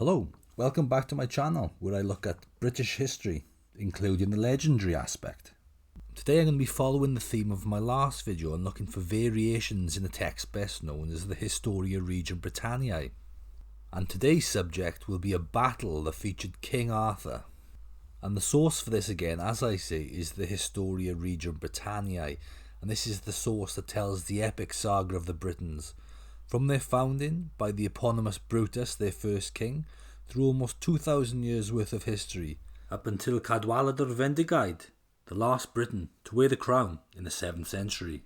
Hello, welcome back to my channel where I look at British history, including the legendary aspect. Today I'm going to be following the theme of my last video and looking for variations in the text best known as the Historia Regum Britanniae. And today's subject will be a battle that featured King Arthur. And the source for this again, as I say, is the Historia Regum Britanniae, and this is the source that tells the epic saga of the Britons, from their founding by the eponymous Brutus, their first king, through almost 2,000 years worth of history, up until Cadwaladr Fendigaid, the last Briton to wear the crown in the 7th century.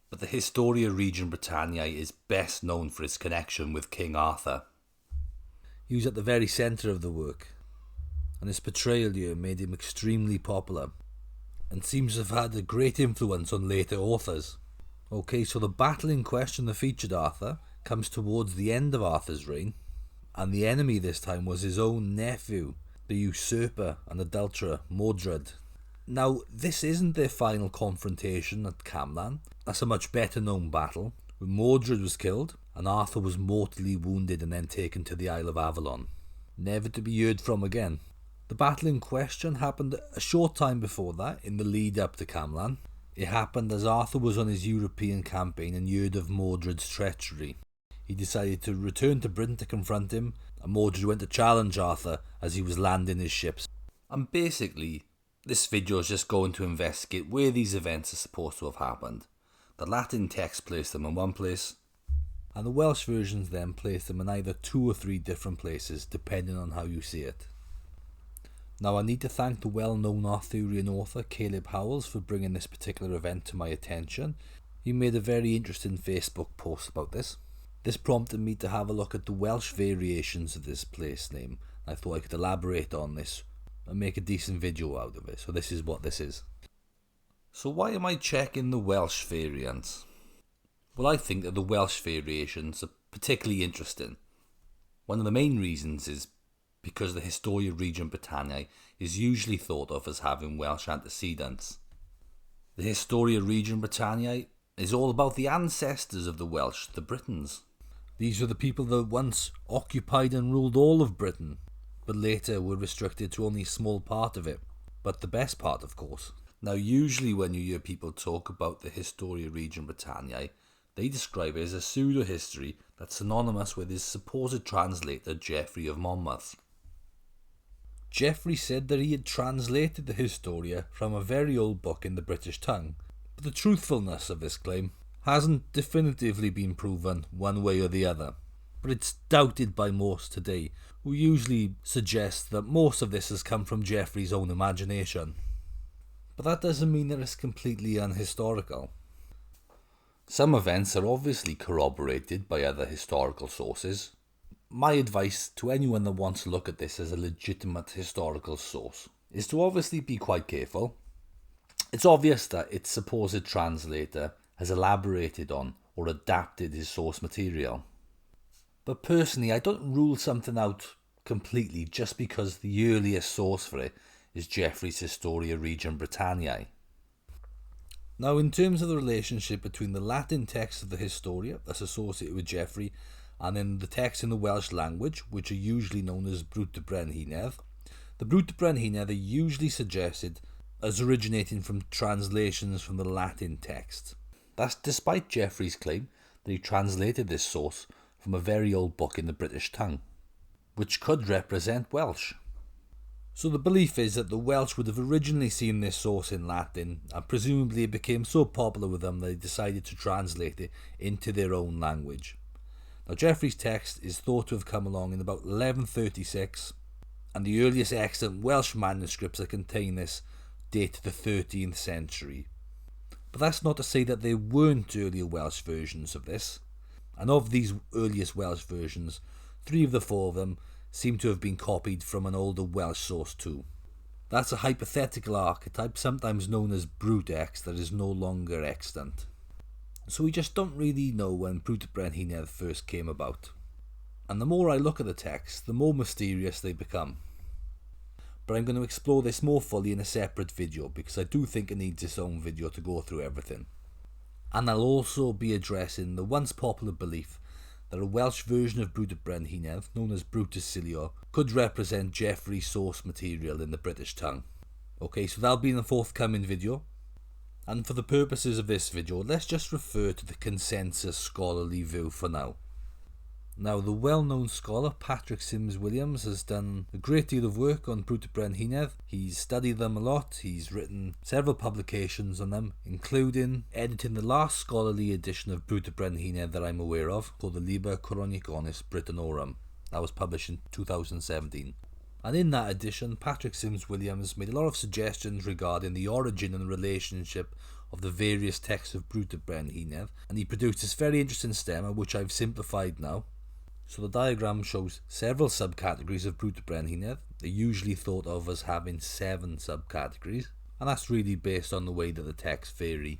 But the Historia Regum Britanniae is best known for its connection with King Arthur. He was at the very centre of the work, and his portrayal here made him extremely popular, and seems to have had a great influence on later authors. Okay, so the battle in question that featured Arthur comes towards the end of Arthur's reign, and the enemy this time was his own nephew, the usurper and adulterer Mordred. Now, this isn't their final confrontation at Camlan. That's a much better known battle, where Mordred was killed and Arthur was mortally wounded and then taken to the Isle of Avalon, never to be heard from again. The battle in question happened a short time before that, in the lead up to Camlan. It happened as Arthur was on his European campaign and heard of Mordred's treachery. He decided to return to Britain to confront him, and Mordred went to challenge Arthur as he was landing his ships. And basically, this video is just going to investigate where these events are supposed to have happened. The Latin text placed them in one place, and the Welsh versions then placed them in either 2 or 3 different places, depending on how you see it. Now, I need to thank the well-known Arthurian author Caleb Howells for bringing this particular event to my attention. He made a very interesting Facebook post about this. This prompted me to have a look at the Welsh variations of this place name. I thought I could elaborate on this and make a decent video out of it, so this is what this is. So why am I checking the Welsh variants? Well, I think that the Welsh variations are particularly interesting. One of the main reasons is because the Historia Regum Britanniae is usually thought of as having Welsh antecedents. The Historia Regum Britanniae is all about the ancestors of the Welsh, the Britons. These were the people that once occupied and ruled all of Britain, but later were restricted to only a small part of it, but the best part, of course. Now, usually when you hear people talk about the Historia Regum Britanniae, they describe it as a pseudo-history that's synonymous with his supposed translator Geoffrey of Monmouth. Geoffrey said that he had translated the Historia from a very old book in the British tongue, but the truthfulness of this claim hasn't definitively been proven one way or the other. But it's doubted by most today, who usually suggest that most of this has come from Geoffrey's own imagination. But that doesn't mean that it's completely unhistorical. Some events are obviously corroborated by other historical sources. My advice to anyone that wants to look at this as a legitimate historical source is to obviously be quite careful. It's obvious that its supposed translator has elaborated on or adapted his source material. But personally, I don't rule something out completely just because the earliest source for it is Geoffrey's Historia Regum Britanniae. Now, in terms of the relationship between the Latin text of the Historia that's associated with Geoffrey and then the text in the Welsh language, which are usually known as Brut de Brenhinedd, the Brut de Brenhinedd are usually suggested as originating from translations from the Latin text. That's despite Geoffrey's claim that he translated this source from a very old book in the British tongue, which could represent Welsh. So the belief is that the Welsh would have originally seen this source in Latin, and presumably it became so popular with them that they decided to translate it into their own language. Now, Geoffrey's text is thought to have come along in about 1136, and the earliest extant Welsh manuscripts that contain this date to the 13th century. But that's not to say that there weren't earlier Welsh versions of this, and of these earliest Welsh versions, 3 of the 4 of them seem to have been copied from an older Welsh source too. That's a hypothetical archetype, sometimes known as Brut-X, that is no longer extant. So we just don't really know when Brut de Brenhinedd first came about. And the more I look at the text, the more mysterious they become. But I'm going to explore this more fully in a separate video because I do think it needs its own video to go through everything. And I'll also be addressing the once popular belief that a Welsh version of Brut y Brenhinedd, known as Brutus Silio, could represent Geoffrey's source material in the British tongue. Okay, so that'll be in the forthcoming video. And for the purposes of this video, let's just refer to the consensus scholarly view for now. Now, the well-known scholar Patrick Sims Williams has done a great deal of work on Brut y Brenhinedd. He's studied them a lot, he's written several publications on them, including editing the last scholarly edition of Brut y Brenhinedd that I'm aware of, called the Liber Coroniconis Britannorum. That was published in 2017. And in that edition, Patrick Sims Williams made a lot of suggestions regarding the origin and relationship of the various texts of Brut y Brenhinedd, and he produced this very interesting stemma, which I've simplified now. So the diagram shows several subcategories of Brut y Brenhinedd. They're usually thought of as having 7 subcategories, and that's really based on the way that the texts vary.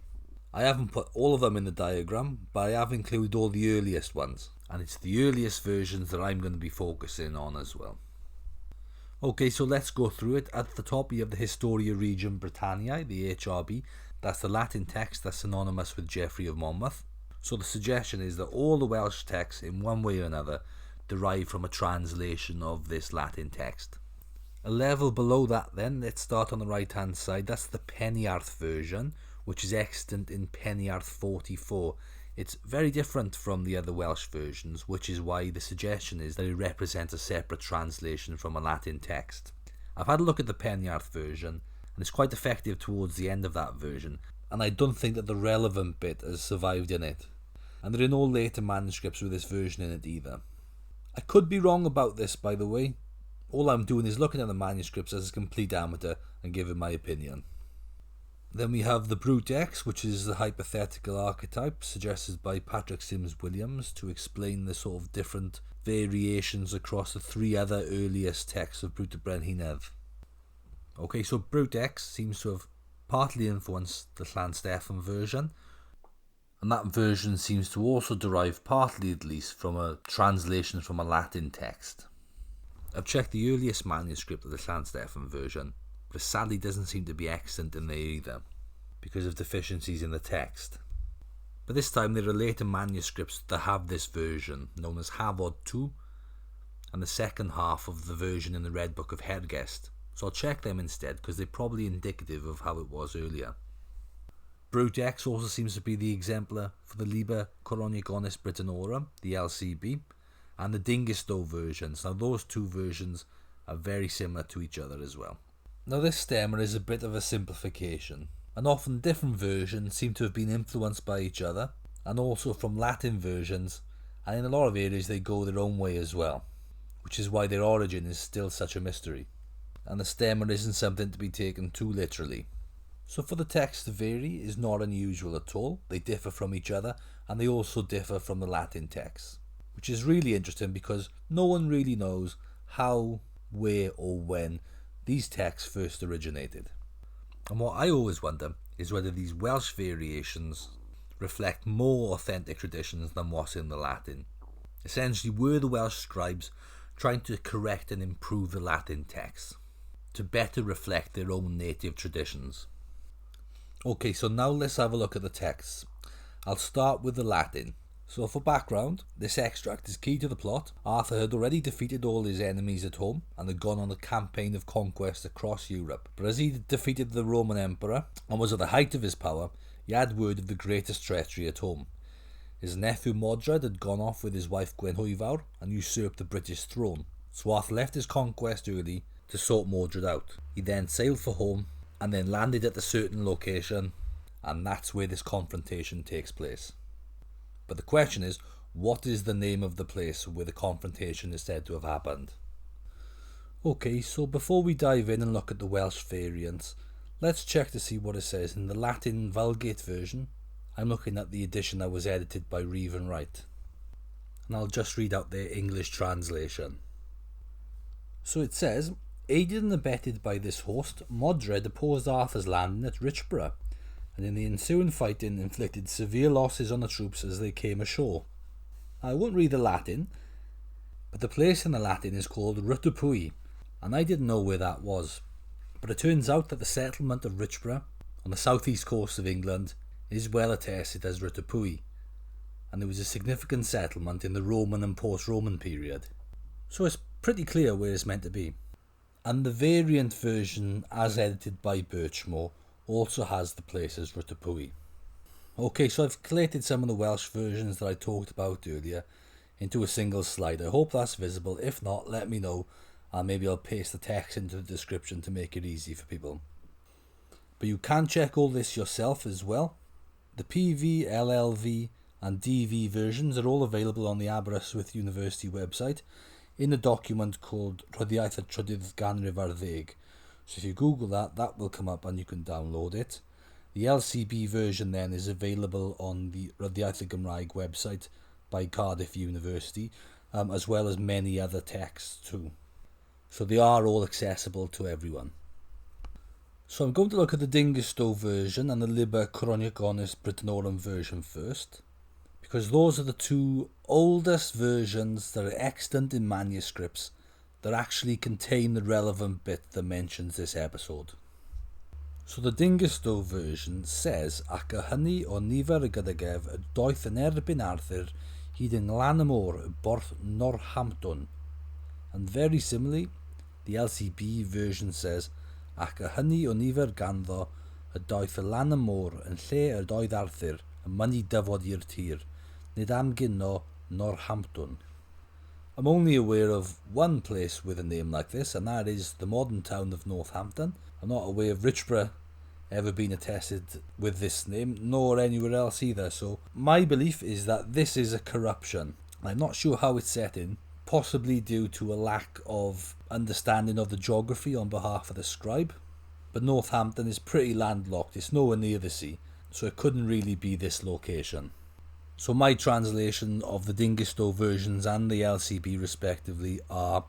I haven't put all of them in the diagram, but I have included all the earliest ones, and it's the earliest versions that I'm going to be focusing on as well. Okay, so let's go through it. At the top you have the Historia Regum Britanniae, the HRB. That's the Latin text that's synonymous with Geoffrey of Monmouth. So the suggestion is that all the Welsh texts, in one way or another, derive from a translation of this Latin text. A level below that then, let's start on the right hand side, that's the Peniarth version, which is extant in Peniarth 44. It's very different from the other Welsh versions, which is why the suggestion is that it represents a separate translation from a Latin text. I've had a look at the Peniarth version, and it's quite effective towards the end of that version, and I don't think that the relevant bit has survived in it. And there are no later manuscripts with this version in it either. I could be wrong about this, by the way. All I'm doing is looking at the manuscripts as a complete amateur and giving my opinion. Then we have the Brut X, which is the hypothetical archetype suggested by Patrick Sims Williams to explain the sort of different variations across the 3 other earliest texts of Brut y Brenhinedd. Okay, so Brut X seems to have partly influenced the Llansteffan version, and that version seems to also derive, partly at least, from a translation from a Latin text. I've checked the earliest manuscript of the Llansteffan version, but it sadly doesn't seem to be extant in there either, because of deficiencies in the text. But this time there are later manuscripts that have this version, known as Hafod 2, and the second half of the version in the Red Book of Hergest, so I'll check them instead, because they're probably indicative of how it was earlier. Brut X also seems to be the exemplar for the Liber Coroniconis Britannorum, the LCB, and the Dingisto versions. Now those 2 versions are very similar to each other as well. Now this stemma is a bit of a simplification, and often different versions seem to have been influenced by each other, and also from Latin versions, and in a lot of areas they go their own way as well, which is why their origin is still such a mystery, and the stemma isn't something to be taken too literally. So for the texts to vary is not unusual at all. They differ from each other, and they also differ from the Latin texts, which is really interesting because no one really knows how, where or when these texts first originated. And what I always wonder is whether these Welsh variations reflect more authentic traditions than what's in the Latin. Essentially, were the Welsh scribes trying to correct and improve the Latin texts to better reflect their own native traditions? Okay, so now let's have a look at the texts. I'll start with the Latin. So for background, this extract is key to the plot. Arthur had already defeated all his enemies at home and had gone on a campaign of conquest across Europe. But as he defeated the Roman Emperor and was at the height of his power, he had word of the greatest treachery at home. His nephew Mordred had gone off with his wife Gwenhwyfawr and usurped the British throne. So Arthur left his conquest early to sort Mordred out. He then sailed for home and then landed at a certain location, and that's where this confrontation takes place. But the question is, what is the name of the place where the confrontation is said to have happened? Okay, so before we dive in and look at the Welsh variants, let's check to see what it says in the Latin Vulgate version. I'm looking at the edition that was edited by Reeve and Wright, and I'll just read out their English translation. So it says, aided and abetted by this host, Mordred opposed Arthur's landing at Richborough, and in the ensuing fighting inflicted severe losses on the troops as they came ashore. I won't read the Latin, but the place in the Latin is called Rutapui, and I didn't know where that was. But it turns out that the settlement of Richborough, on the southeast coast of England, is well attested as Rutapui, and there was a significant settlement in the Roman and post-Roman period. So it's pretty clear where it's meant to be. And the variant version, as edited by Birchmore, also has the place as Rutapui. Okay, so I've collated some of the Welsh versions that I talked about earlier into a single slide. I hope that's visible. If not, let me know, and maybe I'll paste the text into the description to make it easy for people. But you can check all this yourself as well. The PV, LLV and DV versions are all available on the Aberystwyth University website in a document called Rhoddiaeth y Trydydd Ganrif ar Ddeg. So if you Google that, that will come up and you can download it. The LCB version then is available on the Rhoddiaeth y Gymraeg website by Cardiff University, as well as many other texts too. So they are all accessible to everyone. So I'm going to look at the Dingistow version and the Liber Chroniconis Britannorum version first, because those are the two oldest versions that are extant in manuscripts that actually contain the relevant bit that mentions this episode. So the Dingistow version says, ac y hynny o nifer y gydagef y doeth yn erbyn Arthur hyd yng Nglanamor y Borth Northampton. And very similarly, the LCB version says, ac y hynny o nifer ganddo y doeth y Lanamor yn lle y doedd Arthur yn mynnu dyfod i'r tir, nid am gynno Northampton. I'm only aware of one place with a name like this, and that is the modern town of Northampton. I'm not aware of Richborough ever being attested with this name, nor anywhere else either, so my belief is that this is a corruption. I'm not sure how it's set in, possibly due to a lack of understanding of the geography on behalf of the scribe, but Northampton is pretty landlocked, it's nowhere near the sea, so it couldn't really be this location. So my translation of the Dingistow versions and the LCB respectively are,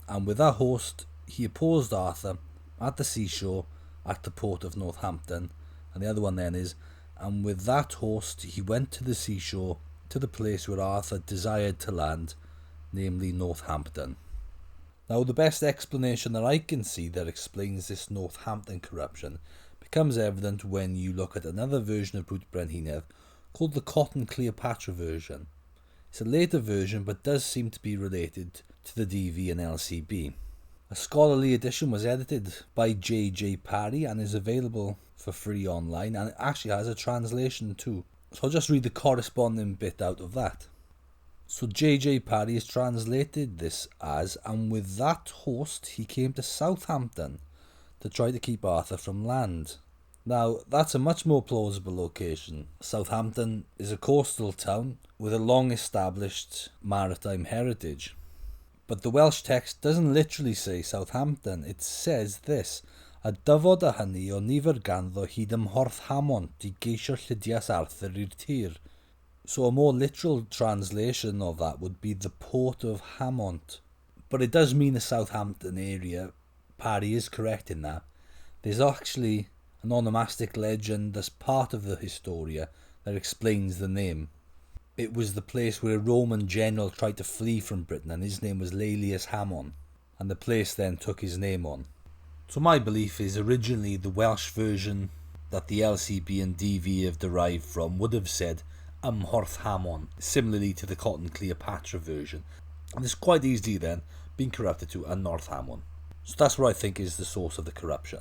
and with that host he opposed Arthur at the seashore at the port of Northampton, and the other one then is, and with that host he went to the seashore to the place where Arthur desired to land, namely Northampton. Now the best explanation that I can see that explains this Northampton corruption becomes evident when you look at another version of Brut Brenhinedd called the Cotton Cleopatra version. It's a later version but does seem to be related to the DV and LCB. A scholarly edition was edited by J.J. Parry and is available for free online, and it actually has a translation too. So I'll just read the corresponding bit out of that. So J.J. Parry has translated this as, and with that host he came to Southampton to try to keep Arthur from land. Now, that's a much more plausible location. Southampton is a coastal town with a long-established maritime heritage. But the Welsh text doesn't literally say Southampton, it says this, a dyfod a hynny o nifer ganddo hyd ym Mhorth Hamont I geisio Llydias Arthur i'r tir. So a more literal translation of that would be the port of Hamont. But it does mean the Southampton area. Parry is correct in that. There's actually an onomastic legend as part of the Historia that explains the name. It was the place where a Roman general tried to flee from Britain, and his name was Laelius Hamon, and the place then took his name on. So my belief is originally the Welsh version that the LCB and DV have derived from would have said Mhorth Hamon, similarly to the Cotton Cleopatra version, and it's quite easily then been corrupted to Northampton. So that's what I think is the source of the corruption.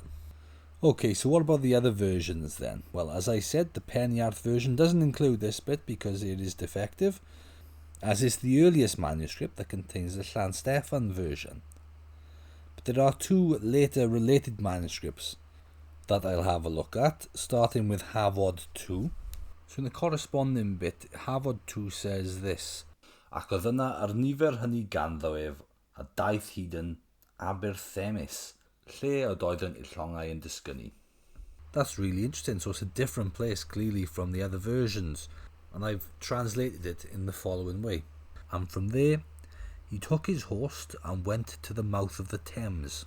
Okay, so what about the other versions then? Well, as I said, the Peniarth version doesn't include this bit because it is defective, as is the earliest manuscript that contains the Llansteffan version. But there are two later related manuscripts that I'll have a look at, starting with Hafod 2. So in the corresponding bit, Hafod 2 says this, ac oedd yna ar nifer hynny ganddo ef a daeth hyd yn Aberthemis, lle oedd oedden I llongau yn disgynnu. That's really interesting, so it's a different place clearly from the other versions, and I've translated it in the following way. And from there, he took his host and went to the mouth of the Thames,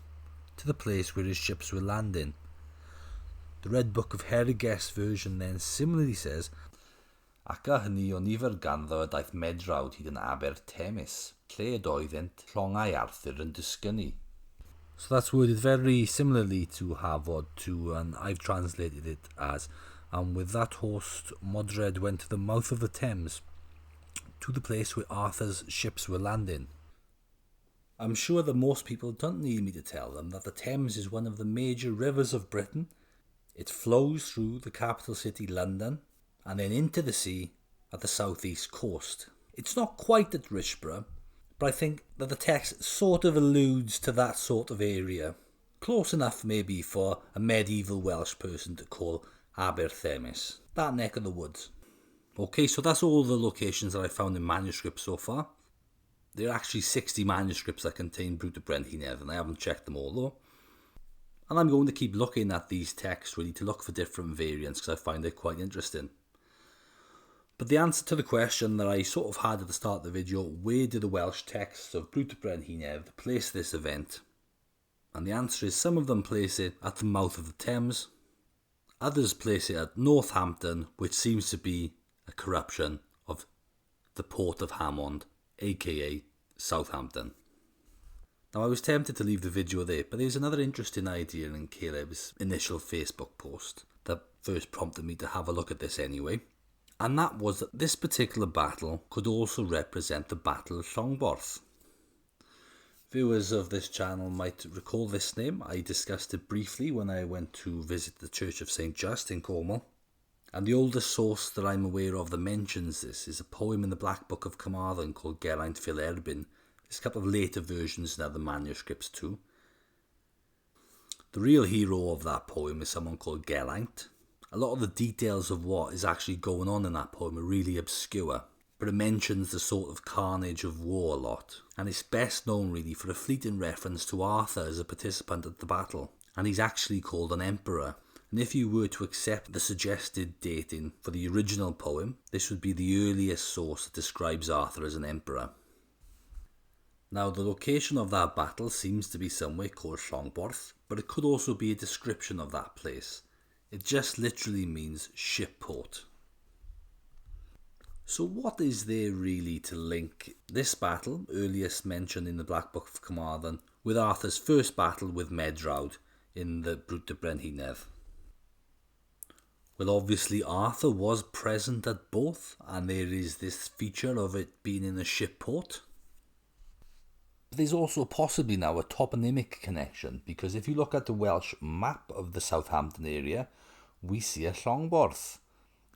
to the place where his ships were landing. The Red Book of Herigest version then similarly says, ac a hynny o nifer ganddo y daeth medrawd hyd yn Aberthemis, lle oedd oeddent llongau Arthur yn disgynnu. So that's worded very similarly to Hafod 2, and I've translated it as, and with that host Mordred went to the mouth of the Thames, to the place where Arthur's ships were landing. I'm sure that most people don't need me to tell them that the Thames is one of the major rivers of Britain. It flows through the capital city London and then into the sea at the southeast coast. It's not quite at Richborough, but I think that the text sort of alludes to that sort of area. Close enough maybe for a medieval Welsh person to call Aberthemis, that neck of the woods. Okay, so that's all the locations that I found in manuscripts so far. There are actually 60 manuscripts that contain Brut of Brenhinedd, and I haven't checked them all though. And I'm going to keep looking at these texts really to look for different variants because I find it quite interesting. But the answer to the question that I sort of had at the start of the video, where do the Welsh texts of Brut of Brenhinedd place this event? And the answer is some of them place it at the mouth of the Thames, others place it at Northampton, which seems to be a corruption of the Port of Hammond, aka Southampton. Now I was tempted to leave the video there, but there's another interesting idea in Caleb's initial Facebook post that first prompted me to have a look at this anyway. And that was that this particular battle could also represent the Battle of Llongborth. Viewers of this channel might recall this name. I discussed it briefly when I went to visit the Church of St. Just in Cornwall. And the oldest source that I'm aware of that mentions this is a poem in the Black Book of Carmarthen called Geraint Fil Erbyn. There's a couple of later versions in other manuscripts too. The real hero of that poem is someone called Geraint. A lot of the details of what is actually going on in that poem are really obscure, but it mentions the sort of carnage of war a lot, and it's best known really for a fleeting reference to Arthur as a participant at the battle, and he's actually called an emperor. And if you were to accept the suggested dating for the original poem, this would be the earliest source that describes Arthur as an emperor. Now the location of that battle seems to be somewhere called Llongborth, but it could also be a description of that place. It just literally means ship port. So what is there really to link this battle, earliest mentioned in the Black Book of Carmarthen, with Arthur's first battle with Mordred in the Brut of Brenhinedd? Well, obviously Arthur was present at both, and there is this feature of it being in a ship port. But there's also possibly now a toponymic connection, because if you look at the Welsh map of the Southampton area, we see a Llongborth,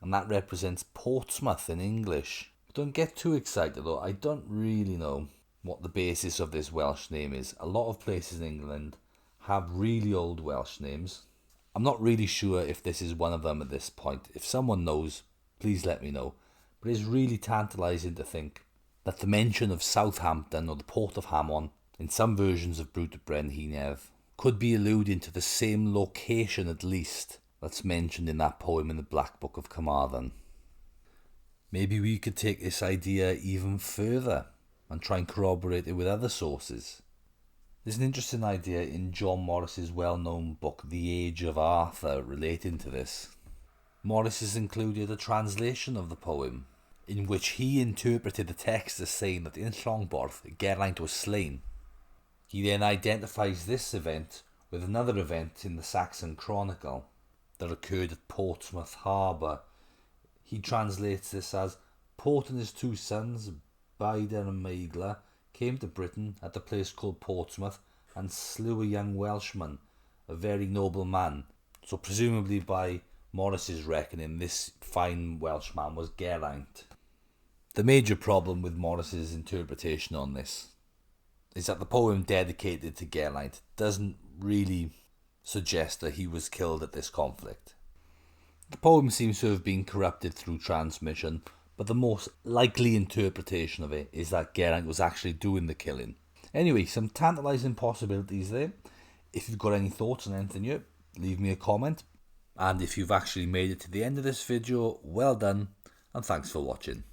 and that represents Portsmouth in English. Don't get too excited though, I don't really know what the basis of this Welsh name is. A lot of places in England have really old Welsh names. I'm not really sure if this is one of them at this point. If someone knows, please let me know. But it's really tantalising to think that the mention of Southampton or the Port of Hammond in some versions of Brut of Brenhinedd could be alluding to the same location at least that's mentioned in that poem in the Black Book of Carmarthen. Maybe we could take this idea even further and try and corroborate it with other sources. There's an interesting idea in John Morris's well-known book The Age of Arthur relating to this. Morris has included a translation of the poem in which he interpreted the text as saying that in Llongborth Geraint was slain. He then identifies this event with another event in the Saxon Chronicle that occurred at Portsmouth Harbour. He translates this as, Port and his two sons, Baider and Maegla, came to Britain at the place called Portsmouth and slew a young Welshman, a very noble man. So presumably by Morris's reckoning, this fine Welshman was Geraint. The major problem with Morris's interpretation on this is that the poem dedicated to Geraint doesn't really suggest that he was killed at this conflict. The poem seems to have been corrupted through transmission, but the most likely interpretation of it is that Geraint was actually doing the killing. Anyway, some tantalising possibilities there. If you've got any thoughts on anything here, leave me a comment. And if you've actually made it to the end of this video, well done, and thanks for watching.